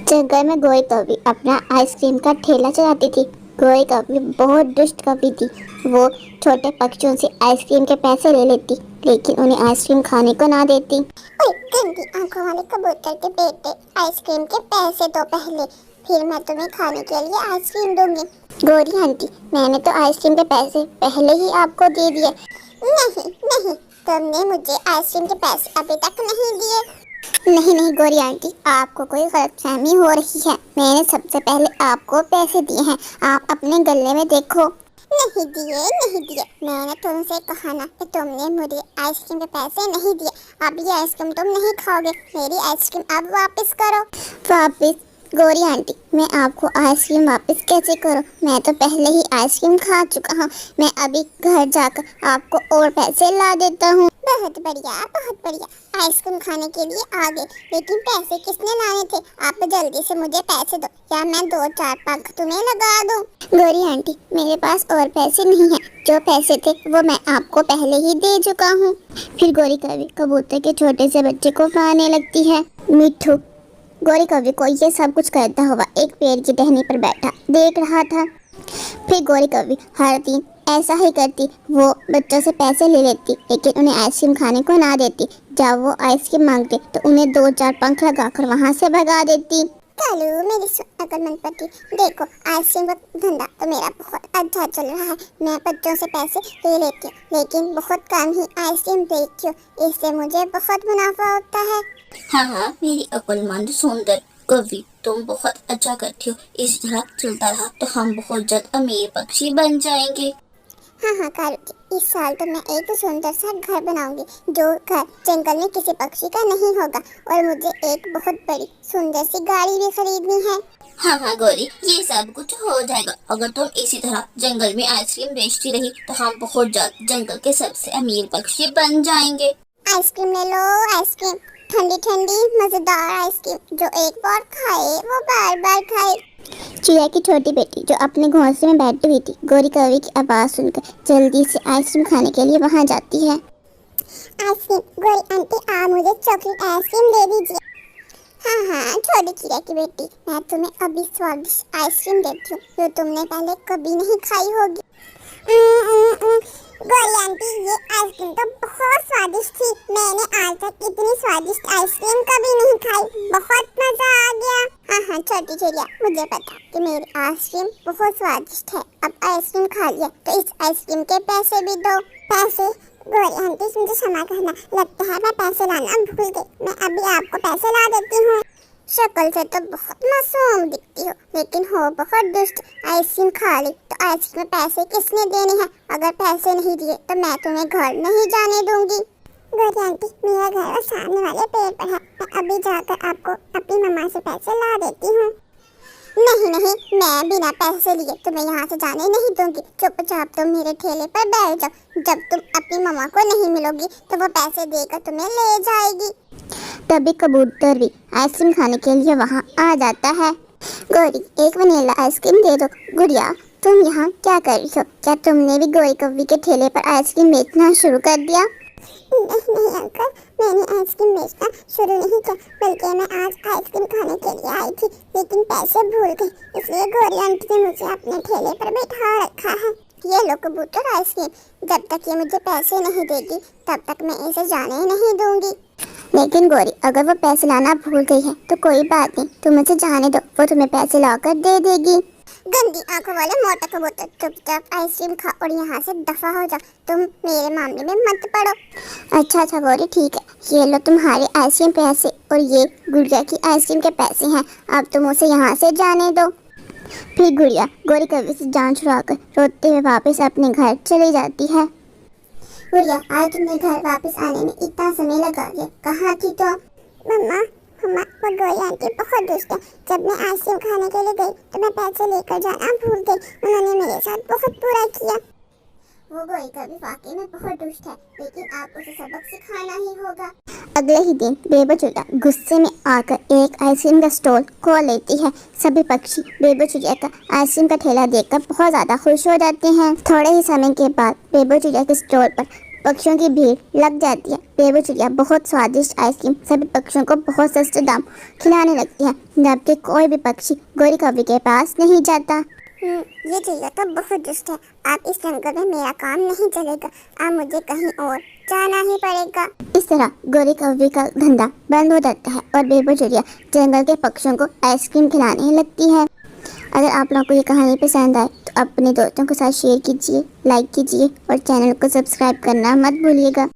जंगल में गोई कौवी अपना आइसक्रीम का ठेला चलाती थी। गोई कौवी बहुत दुष्ट कौवी थी। वो छोटे पक्षियों से आइसक्रीम के पैसे ले लेती, लेकिन उन्हें आइसक्रीम खाने को ना देती। ओए गंदी आंखों वाले कबूतर के बेटे, आइसक्रीम के पैसे दो पहले, फिर मैं तुम्हें खाने के लिए आइसक्रीम दूंगी। गोरी आंटी, मैंने तो आइसक्रीम के पैसे पहले ही आपको दे दिए। नहीं नहीं, तुमने मुझे आइसक्रीम के पैसे अभी तक नहीं दिए। नहीं नहीं गोरी आंटी, आपको कोई गलतफहमी हो रही है। मैंने सबसे पहले आपको पैसे दिए हैं। आप अपने गले में देखो। नहीं दिए नहीं दिए, मैंने तुमसे कहा ना कि तुमने मुझे आइसक्रीम के पैसे नहीं दिए। अब ये आइसक्रीम तुम नहीं खाओगे, मेरी आइसक्रीम अब वापस करो। वापस? गोरी आंटी, मैं आपको आइसक्रीम वापस कैसे करूं? मैं तो पहले ही आइसक्रीम खा चुका हूं। मैं अभी घर जाकर आपको और पैसे ला देता हूं। बहुत बढ़िया बहुत बढ़िया, आइसक्रीम खाने के लिए आ गए, लेकिन पैसे किसने लाने थे? आप जल्दी से मुझे पैसे दो या मैं 2-4 पंख तुम्हें लगा दूं। गोरी आंटी, मेरे पास और पैसे नहीं हैं। जो पैसे थे वो मैं आपको पहले ही दे चुका हूँ। फिर गोरी कौवी कबूतर के छोटे से बच्चे को मारने लगती है। मिट्ठू गोरी कौवी को ये सब कुछ करता हुआ एक पेड़ की टहनी पर बैठा देख रहा था। फिर गोरी कौवी हर दिन ऐसा ही करती। वो बच्चों से पैसे ले लेती, लेकिन उन्हें आइसक्रीम खाने को ना देती। जब वो आइसक्रीम मांगते तो उन्हें 2-4 पंख लगाकर वहाँ से भगा देती। कालू मेरी अकलमंद पति, देखो आइसक्रीम का धंधा तो मेरा बहुत अच्छा चल रहा है। मैं बच्चों से पैसे ले लेती हूँ, लेकिन बहुत कम ही आइसक्रीम बेचती हूँ। इससे मुझे बहुत मुनाफा होता है। हाँ, मेरी अक्लमंद सुंदर कवि, तुम बहुत अच्छा करती हो। इस तरह चलता रहा तो हम बहुत जल्द अमीर पक्षी बन जाएंगे। हाँ कालू जी, इस साल तो मैं एक सुंदर सा घर बनाऊंगी, जो घर जंगल में किसी पक्षी का नहीं होगा। और मुझे एक बहुत बड़ी सुंदर सी गाड़ी भी खरीदनी है। हाँ गोरी, ये सब कुछ हो जाएगा। अगर तुम इसी तरह जंगल में आइसक्रीम बेचती रही तो हम बहुत जल्द जंगल के सबसे अमीर पक्षी बन जाएंगे। आइसक्रीम ले लो, आइसक्रीम, ठंडी ठंडी मजेदार आइसक्रीम, जो एक बार खाए वो बार बार खाए। चिड़िया की छोटी बेटी जो अपने घोंसले में बैठी हुई थी, गोरी कौवी की आवाज़ सुनकर जल्दी से आइसक्रीम खाने के लिए वहाँ जाती है। आइसक्रीम, गोरी आंटी आप मुझे चॉकलेट आइसक्रीम दे दीजिए। हाँ छोटी चिड़िया की बेटी, मैं तुम्हें अभी स्वादिष्ट आइसक्रीम देती हूँ, जो तुमने पहले कभी नहीं खाई होगी। गोरी आंटी, ये आइसक्रीम तो बहुत स्वादिष्ट थी। मैंने आज तक इतनी स्वादिष्ट आइसक्रीम कभी नहीं खाई। बहुत मजा आ गया। हाँ छोटी चिड़िया, मुझे पता कि मेरी आइसक्रीम बहुत स्वादिष्ट है। अब आइसक्रीम खा लिया तो इस आइसक्रीम के पैसे भी दो। पैसे? गोरी आंटी मुझे क्षमा करना, लगता है मैं पैसे लाना भूल गई। मैं अभी आपको पैसे ला देती हूँ। शक्ल से तो बहुत मासूम दिखती हो, लेकिन हो बहुत दुष्ट। आइसक्रीम खा ली तो आइसक्रीम में पैसे किसने देने हैं? अगर पैसे नहीं दिए तो मैं तुम्हें घर नहीं जाने दूंगी। गोरी आंटी, मेरा घर वो सामने वाले पेड़ पर है। मैं अभी जाकर आपको अपनी मम्मा से पैसे ला देती हूँ। नहीं, मैं बिना पैसे लिए तुम्हें यहाँ से जाने नहीं दूंगी। चुपचाप तुम मेरे ठेले पर बैठ जाओ। जब तुम अपनी मम्मा को नहीं मिलोगी तो वो पैसे देकर तुम्हें ले जाएगी। तभी कबूतर भी आइसक्रीम खाने के लिए वहाँ आ जाता है। गोरी, एक वनीला आइसक्रीम दे दो। गुड़िया, तुम यहाँ क्या कर रही हो? क्या तुमने भी गोरी कौवी के ठेले पर आइसक्रीम बेचना शुरू कर दिया? नहीं अंकल, मैंने आइसक्रीम बेचना शुरू नहीं किया, बल्कि मैं आज आइसक्रीम खाने के लिए आई थी, लेकिन पैसे भूल गई, इसलिए गोरी आंटी ने मुझे अपने ठेले पर बैठा रखा है। ये लो कबूतर आइसक्रीम, जब तक ये मुझे पैसे नहीं देगी तब तक मैं इसे जाने नहीं दूंगी। लेकिन गोरी, अगर वो पैसे लाना भूल गई है तो कोई बात नहीं, तुम उसे जाने दो, वो तुम्हें पैसे लाकर दे देगी। गंदी आंखों वाले मोटा कबूतर, चुपचाप आइसक्रीम खा और यहाँ से दफा हो जाओ। तुम मेरे मामले में मत पड़ो। अच्छा गोरी, ठीक है। ये लो तुम्हारे आइसक्रीम पैसे, और ये गुड़िया की आइसक्रीम के पैसे हैं। अब तुम उसे यहाँ से जाने दो। फिर गुड़िया गोरी कौवी से जान छुड़ाकर रोते हुए वापस अपने घर चली जाती है। गुड़िया, आज तुमने घर वापस आने में इतना समय लगा दिया, कहाँ थी तो? मम्मा, वो गोरी आंटी बहुत दुष्ट है। जब मैं आइसक्रीम खाने के लिए गई तो मैं पैसे लेकर जाना भूल गई। उन्होंने मेरे साथ बहुत बुरा किया। वो गोरी कभी वाकई में बहुत दुष्ट है, लेकिन आप उसे सबक सिखाना ही होगा। अगले ही दिन बेबो चिड़िया गुस्से में आकर एक आइसक्रीम का स्टॉल खोल लेती है। सभी पक्षी बेबो चिड़िया का आइसक्रीम का ठेला देखकर बहुत ज़्यादा खुश हो जाते हैं। थोड़े ही समय के बाद बेबो चिड़िया के स्टॉल पर पक्षियों की भीड़ लग जाती है। बेबू चिड़िया बहुत स्वादिष्ट आइसक्रीम सभी पक्षियों को बहुत सस्ते दाम खिलाने लगती है, जबकि कोई भी पक्षी गोरी कौवी के पास नहीं जाता। ये चिड़िया तो बहुत दुष्ट है। आप इस जंगल में मेरा काम नहीं चलेगा। अब मुझे कहीं और जाना ही पड़ेगा। इस तरह गोरी कौवी का धंधा बंद हो जाता है और बेबू चिड़िया जंगल के पक्षियों को आइसक्रीम खिलाने लगती है। अगर आप लोगों को ये कहानी पसंद आए तो अपने दोस्तों के साथ शेयर कीजिए, लाइक कीजिए और चैनल को सब्सक्राइब करना मत भूलिएगा।